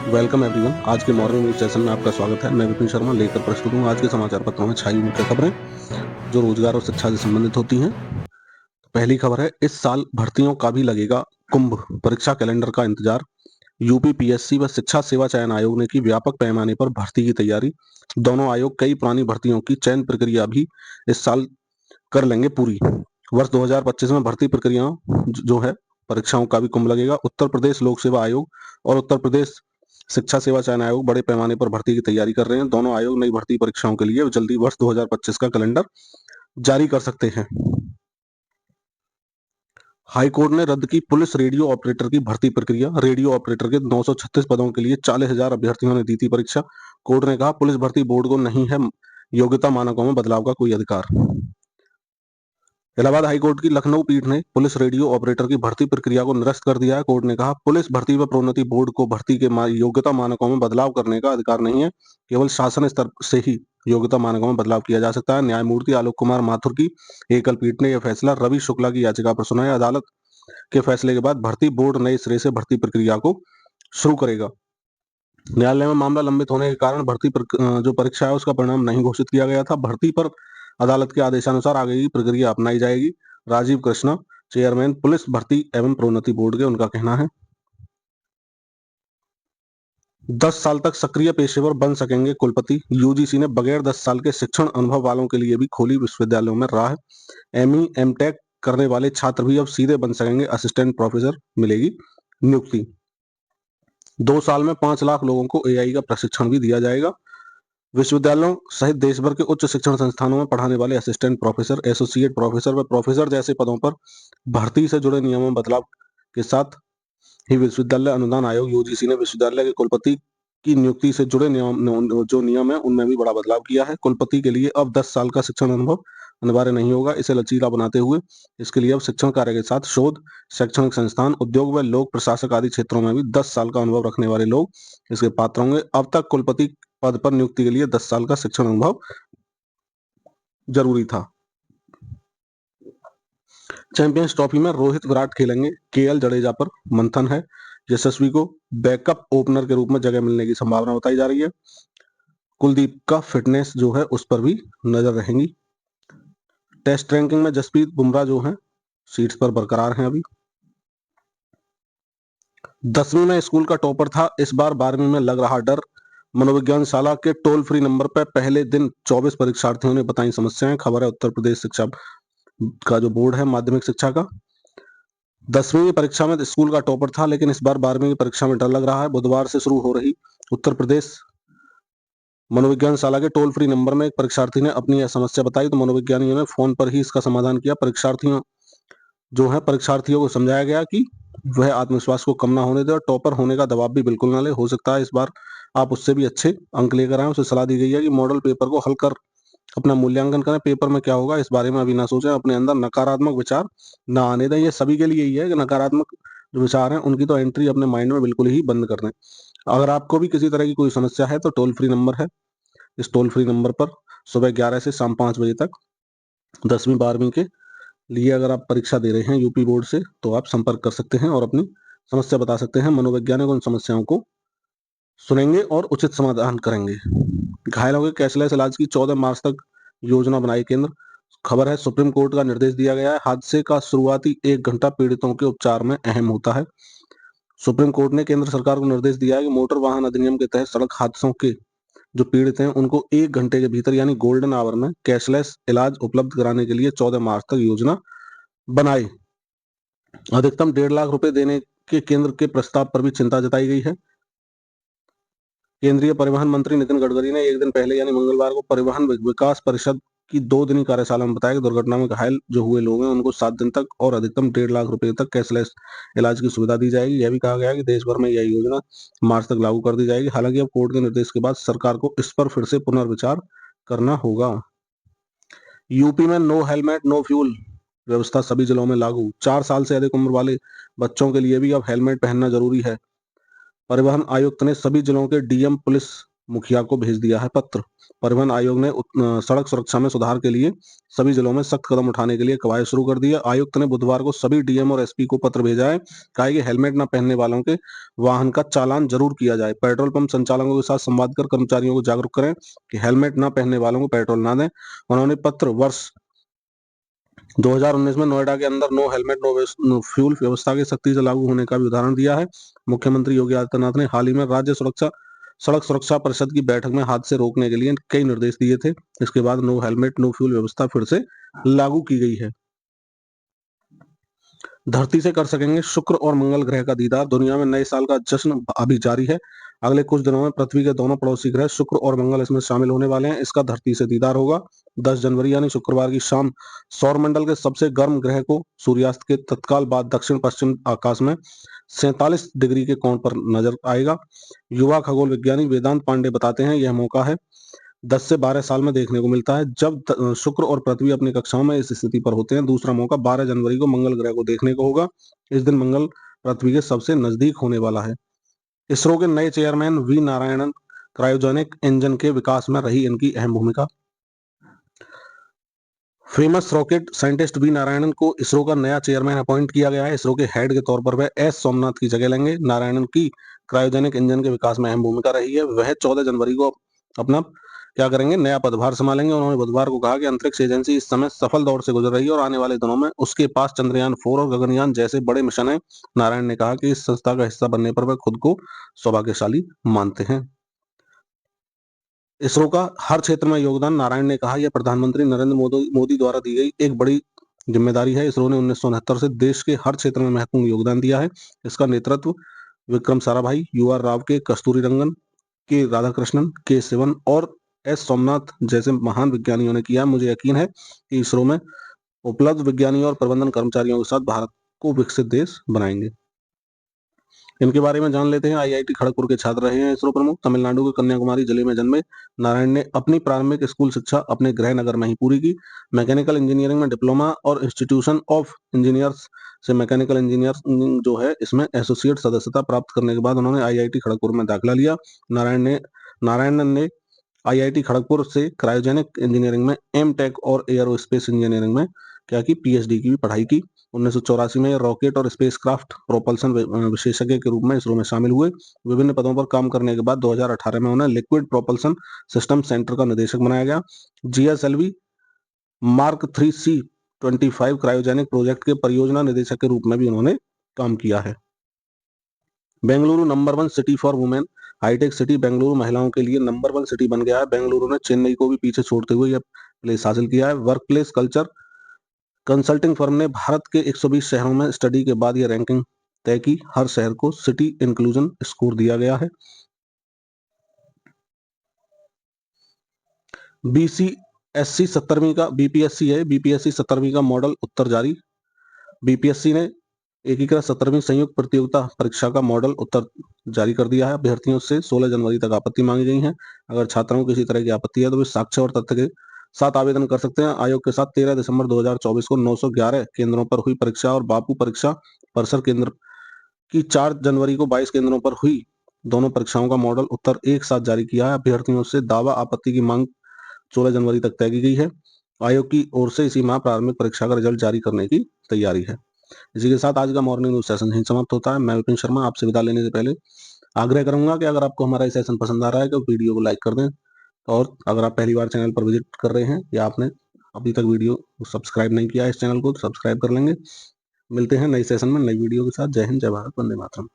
Welcome everyone. आज के morning news session में आपका स्वागत है। मैं विपिन शर्मा लेकर प्रस्तुत हूँ आज के समाचार पत्रों में छाई मुख्य खबरें जो रोजगार और शिक्षा से संबंधित होती हैं। पहली खबर है, इस साल भर्तियों का भी लगेगा कुंभ, परीक्षा कैलेंडर का इंतजार। यूपी पीएससी व शिक्षा सेवा चयन आयोग ने की व्यापक पैमाने पर भर्ती की तैयारी। दोनों आयोग कई पुरानी भर्तियों की चयन प्रक्रिया भी इस साल कर लेंगे पूरी। वर्ष 2025 में भर्ती प्रक्रिया जो है परीक्षाओं का भी कुंभ लगेगा। उत्तर प्रदेश लोक सेवा आयोग और उत्तर प्रदेश शिक्षा सेवा चयन आयोग बड़े पैमाने पर भर्ती की तैयारी कर रहे हैं। दोनों आयोग नई भर्ती परीक्षाओं के लिए जल्दी वर्ष 2025 का कैलेंडर जारी कर सकते हैं। हाईकोर्ट ने रद्द की पुलिस रेडियो ऑपरेटर की भर्ती प्रक्रिया। रेडियो ऑपरेटर के 936 पदों के लिए 40,000 अभ्यर्थियों ने दी थी परीक्षा। कोर्ट ने कहा, पुलिस भर्ती बोर्ड को नहीं है योग्यता मानकों में बदलाव का कोई अधिकार। इलाहाबाद हाईकोर्ट की लखनऊ पीठ ने पुलिस रेडियो ऑपरेटर की भर्ती प्रक्रिया को निरस्त कर दिया है। कोर्ट ने कहा, पुलिस भर्ती व प्रोन्नति बोर्ड को भर्ती के योग्यता मानकों में बदलाव करने का अधिकार नहीं है। केवल शासन स्तर से ही योग्यता मानकों में बदलाव किया जा सकता है। न्यायमूर्ति आलोक कुमार माथुर की एकल पीठ ने यह फैसला रवि शुक्ला की याचिका पर सुनाया। अदालत के फैसले के बाद भर्ती बोर्ड नए सिरे से भर्ती प्रक्रिया को शुरू करेगा। न्यायालय में मामला लंबित होने के कारण भर्ती जो परीक्षा है उसका परिणाम नहीं घोषित किया गया था। भर्ती पर अदालत के आदेशानुसार आगे की प्रक्रिया अपनाई जाएगी। राजीव कृष्णा, चेयरमैन पुलिस भर्ती एवं प्रोन्नति बोर्ड के, उनका कहना है। 10 साल तक सक्रिय पेशेवर बन सकेंगे कुलपति। यूजीसी ने बगैर 10 साल के शिक्षण अनुभव वालों के लिए भी खोली विश्वविद्यालयों में राह। एमई एमटेक करने वाले छात्र भी अब सीधे बन सकेंगे असिस्टेंट प्रोफेसर, मिलेगी नियुक्ति। 2 साल में 5 लाख लोगों को एआई का प्रशिक्षण भी दिया जाएगा। विश्वविद्यालयों सहित देश भर के उच्च शिक्षण संस्थानों में पढ़ाने वाले असिस्टेंट प्रोफेसर, एसोसिएट प्रोफेसर व प्रोफेसर जैसे पदों पर भर्ती से जुड़े नियमों में बदलाव के साथ ही विश्वविद्यालय अनुदान आयोग यूजीसी ने विश्वविद्यालय के कुलपति की नियुक्ति से जुड़े नियम है उनमें भी बड़ा बदलाव किया है। कुलपति के लिए अब 10 साल का शिक्षण अनुभव अनिवार्य नहीं होगा। इसे लचीला बनाते हुए इसके लिए अब शिक्षण कार्य के साथ शोध, शैक्षणिक संस्थान, उद्योग व लोक प्रशासक आदि क्षेत्रों में भी 10 साल का अनुभव रखने वाले लोग इसके पात्र होंगे। अब तक कुलपति पद पर नियुक्ति के लिए 10 साल का शिक्षण अनुभव जरूरी था। चैंपियंस ट्रॉफी में रोहित विराट खेलेंगे, केएल जडेजा पर मंथन है। यशस्वी को बैकअप ओपनर के रूप में जगह मिलने की संभावना बताई जा रही है। कुलदीप का फिटनेस जो है उस पर भी नजर रहेंगी। टेस्ट रैंकिंग में जसप्रीत बुमराह जो है सीट्स पर बरकरार हैं। अभी 10वीं में स्कूल का टॉपर था, इस बार 12वीं में लग रहा डर। मनोविज्ञान शाला के टोल फ्री नंबर पर पहले दिन 24 परीक्षार्थियों ने बताई समस्याएं। खबर है उत्तर प्रदेश शिक्षा का जो बोर्ड है माध्यमिक शिक्षा का। 10वीं की परीक्षा में स्कूल का टॉपर था, लेकिन इस बार 12वीं की परीक्षा में डर लग रहा है। बुधवार से शुरू हो रही उत्तर प्रदेश मनोविज्ञान शाला के टोल फ्री नंबर में एक परीक्षार्थी ने अपनी यह समस्या बताई तो मनोविज्ञानियों ने फोन पर ही इसका समाधान किया। परीक्षार्थियों को समझाया गया कि वह आत्मविश्वास को कम ना होने दे और टॉपर होने का दबाव भी बिल्कुल ना ले। हो सकता है इस बार आप उससे भी अच्छे अंक लेकर आए। उसे सलाह दी गई है कि मॉडल पेपर को हल कर अपना मूल्यांकन करें। पेपर में क्या होगा इस बारे में अभी ना सोचें। अपने अंदर नकारात्मक विचार ना आने दें। ये सभी के लिए ही है कि नकारात्मक जो विचार हैं उनकी तो एंट्री अपने माइंड में बिल्कुल ही बंद कर दें। अगर आपको भी किसी तरह की कोई समस्या है तो टोल फ्री नंबर है, इस टोल फ्री नंबर पर सुबह 11 से शाम 5 बजे तक 10वीं 12वीं के लिए अगर आप परीक्षा दे रहे हैं यूपी बोर्ड से तो आप संपर्क कर सकते हैं और अपनी समस्या बता सकते हैं। मनोवैज्ञानिक उन समस्याओं को सुनेंगे और उचित समाधान करेंगे। घायलों के कैशलेस इलाज की 14 मार्च तक योजना बनाई केंद्र। खबर है सुप्रीम कोर्ट का निर्देश दिया गया है। हादसे का शुरुआती 1 घंटा पीड़ितों के उपचार में अहम होता है। सुप्रीम कोर्ट ने केंद्र सरकार को निर्देश दिया है कि मोटर वाहन अधिनियम के तहत सड़क हादसों के जो पीड़ित हैं उनको 1 घंटे के भीतर यानी गोल्डन आवर में कैशलेस इलाज उपलब्ध कराने के लिए 14 मार्च तक योजना बनाए। अधिकतम 1.5 लाख रुपए देने के केंद्र के प्रस्ताव पर भी चिंता जताई गई है। केंद्रीय परिवहन मंत्री नितिन गडकरी ने एक दिन पहले यानी मंगलवार को परिवहन विकास परिषद की 2 दिनी कार्यशाला में बताया कि दुर्घटना में घायल जो हुए लोग हैं उनको 7 दिन तक और अधिकतम 1.5 लाख रुपए तक कैशलेस इलाज की सुविधा दी जाएगी। यह भी कहा गया है कि देश भर में यह योजना मार्च तक लागू कर दी जाएगी। हालांकि अब कोर्ट के निर्देश के बाद सरकार को इस पर फिर से पुनर्विचार करना होगा। यूपी में नो हेलमेट नो फ्यूल व्यवस्था सभी जिलों में लागू। 4 साल से अधिक उम्र वाले बच्चों के लिए भी अब हेलमेट पहनना जरूरी है। परिवहन आयुक्त ने सभी जिलों के डीएम, पुलिस मुखिया को भेज दिया है पत्र। परिवहन आयोग ने सड़क सुरक्षा में सुधार के लिए सभी जिलों में सख्त कदम उठाने के लिए कवायद शुरू कर दी है। आयुक्त ने बुधवार को सभी डीएम और एसपी को पत्र भेजा है। कहा है कि हेलमेट न पहनने वालों के वाहन का चालान जरूर किया जाए। पेट्रोल पंप संचालकों के साथ संवाद कर कर्मचारियों को जागरूक करें कि हेलमेट न पहनने वालों को पेट्रोल न दें। उन्होंने पत्र वर्ष 2019 में नोएडा के अंदर नो हेलमेट नो फ्यूल व्यवस्था के सख्ती से लागू होने का भी उदाहरण दिया है। मुख्यमंत्री योगी आदित्यनाथ ने हाल ही में राज्य सड़क सुरक्षा परिषद की बैठक में हादसे रोकने के लिए कई निर्देश दिए थे। इसके बाद नो हेलमेट नो फ्यूल व्यवस्था फिर से लागू की गई है। धरती से कर सकेंगे शुक्र और मंगल ग्रह का दीदार। दुनिया में नए साल का जश्न अभी जारी है। अगले कुछ दिनों में पृथ्वी के दोनों पड़ोसी ग्रह शुक्र और मंगल इसमें शामिल होने वाले हैं। इसका धरती से दीदार होगा। 10 जनवरी यानी शुक्रवार की शाम सौरमंडल के सबसे गर्म ग्रह को सूर्यास्त के तत्काल बाद दक्षिण पश्चिम आकाश में 47 डिग्री के कोण पर नजर आएगा। युवा खगोल विज्ञानी वेदांत पांडे बताते हैं यह मौका है 10 से 12 साल में देखने को मिलता है जब शुक्र और पृथ्वी अपनी कक्षाओं में इस स्थिति पर होते हैं। दूसरा मौका 12 जनवरी को मंगल ग्रह को देखने को होगा। इस दिन मंगल पृथ्वी के सबसे नजदीक होने वाला है। इसरो के नए chairman V Narayanan cryogenic engine के विकास में रही इनकी अहम भूमिका। Famous rocket scientist V Narayanan को इसरो का नया चेयरमैन अपॉइंट किया गया है। इसरो के हेड के तौर पर वह एस सोमनाथ की जगह लेंगे। नारायणन की क्रायोजेनिक इंजन के विकास में अहम भूमिका रही है। वह 14 जनवरी को अपना क्या करेंगे, नया पदभार संभालेंगे। उन्होंने बुधवार को कहा कि अंतरिक्ष एजेंसी इस समय सफल दौर से गुजर रही है और आने वाले दिनों में उसके पास चंद्रयान 4 और गगनयान जैसे बड़े मिशन है। नारायण ने कहा कि इस संस्था का हिस्सा बनने पर वह खुद को सौभाग्यशाली मानते हैं। इसरो का हर क्षेत्र में योगदान। नारायण ने कहा यह प्रधानमंत्री नरेंद्र मोदी द्वारा दी गई एक बड़ी जिम्मेदारी है। इसरो ने 1969 से देश के हर क्षेत्र में महत्वपूर्ण योगदान दिया है। इसका नेतृत्व विक्रम साराभाई, यू आर राव के, कस्तूरी रंगन के, राधाकृष्णन के, सिवन और एस सोमनाथ जैसे महान विज्ञानियों ने किया। मुझे यकीन है कि इसरो में उपलब्ध विज्ञानियों और प्रबंधन कर्मचारियों के साथ भारत को विकसित देश बनाएंगे। इनके बारे में जान लेते हैं। आईआईटी खड़गपुर के छात्र रहे हैं इसरो प्रमुख। तमिलनाडु के कन्याकुमारी जिले में जन्मे नारायण ने अपनी प्रारंभिक स्कूल शिक्षा अपने गृह नगर में ही पूरी की। मैकेनिकल इंजीनियरिंग में डिप्लोमा और इंस्टीट्यूशन ऑफ इंजीनियर्स से मैकेनिकल इंजीनियरिंग जो है इसमें एसोसिएट सदस्यता प्राप्त करने के बाद उन्होंने आईआईटी खड़गपुर में दाखिला लिया। नारायणन ने आईआईटी खड़गपुर से क्रायोजेनिक इंजीनियरिंग में एम.टेक और एयरोस्पेस इंजीनियरिंग में क्या की पीएचडी की भी पढ़ाई की। 1984 में रॉकेट और स्पेसक्राफ्ट प्रोपल्सन विशेषज्ञ के रूप में इसरो में शामिल हुए। विभिन्न पदों पर काम करने के बाद 2018 में उन्हें लिक्विड प्रोपल्सन सिस्टम सेंटर का निदेशक बनाया गया। GSLV mark 3C-25 cryogenic project के परियोजना निदेशक के रूप में भी उन्होंने काम किया है। Bengaluru number 1 city for women. Hi-tech city Bengaluru महिलाओं के लिए नंबर 1 सिटी बन गया है। बेंगलुरु ने चेन्नई को भी पीछे छोड़ते हुए यह प्लेस हासिल किया है। Work place culture consulting firm ने भारत के 120 शहरों में स्टडी के बाद यह रैंकिंग तय की। हर शहर को सिटी इंक्लूजन स्कोर दिया गया है। बीपीएससी 17वीं का मॉडल उत्तर जारी। बीपीएससी ने एकीकृत 17वीं संयुक्त प्रतियोगिता परीक्षा का मॉडल उत्तर जारी कर दिया है। अभ्यर्थियों से 16 जनवरी तक आपत्ति मांगी गई है। अगर छात्रों को किसी तरह की आपत्ति है तो वे साक्ष्य और तथ्य के साथ आवेदन कर सकते हैं। आयोग के साथ 13 दिसंबर 2024 को 911 केंद्रों पर हुई परीक्षा और बापू परीक्षा परिसर केंद्र की 4 जनवरी को 22 केंद्रों पर हुई दोनों परीक्षाओं का मॉडल उत्तर एक साथ जारी किया है। अभ्यर्थियों से दावा आपत्ति की मांग 16 जनवरी तक तय की गई है। आयोग की ओर से इसी माह प्रारंभिक परीक्षा का रिजल्ट जारी करने की तैयारी है। इसी के साथ आज का मॉर्निंग न्यूज सेशन यहीं समाप्त होता है। मैं विपिन शर्मा आपसे विदा लेने से पहले आग्रह करूंगा कि अगर आपको हमारा ये सेशन पसंद आ रहा है तो वीडियो को लाइक कर दें और अगर आप पहली बार चैनल पर विजिट कर रहे हैं या आपने अभी तक वीडियो सब्सक्राइब नहीं किया है इस चैनल को तो सब्सक्राइब कर लेंगे। मिलते हैं नई सेशन में नई वीडियो के साथ। जय हिंद, जय भारत, वंदे मातरम।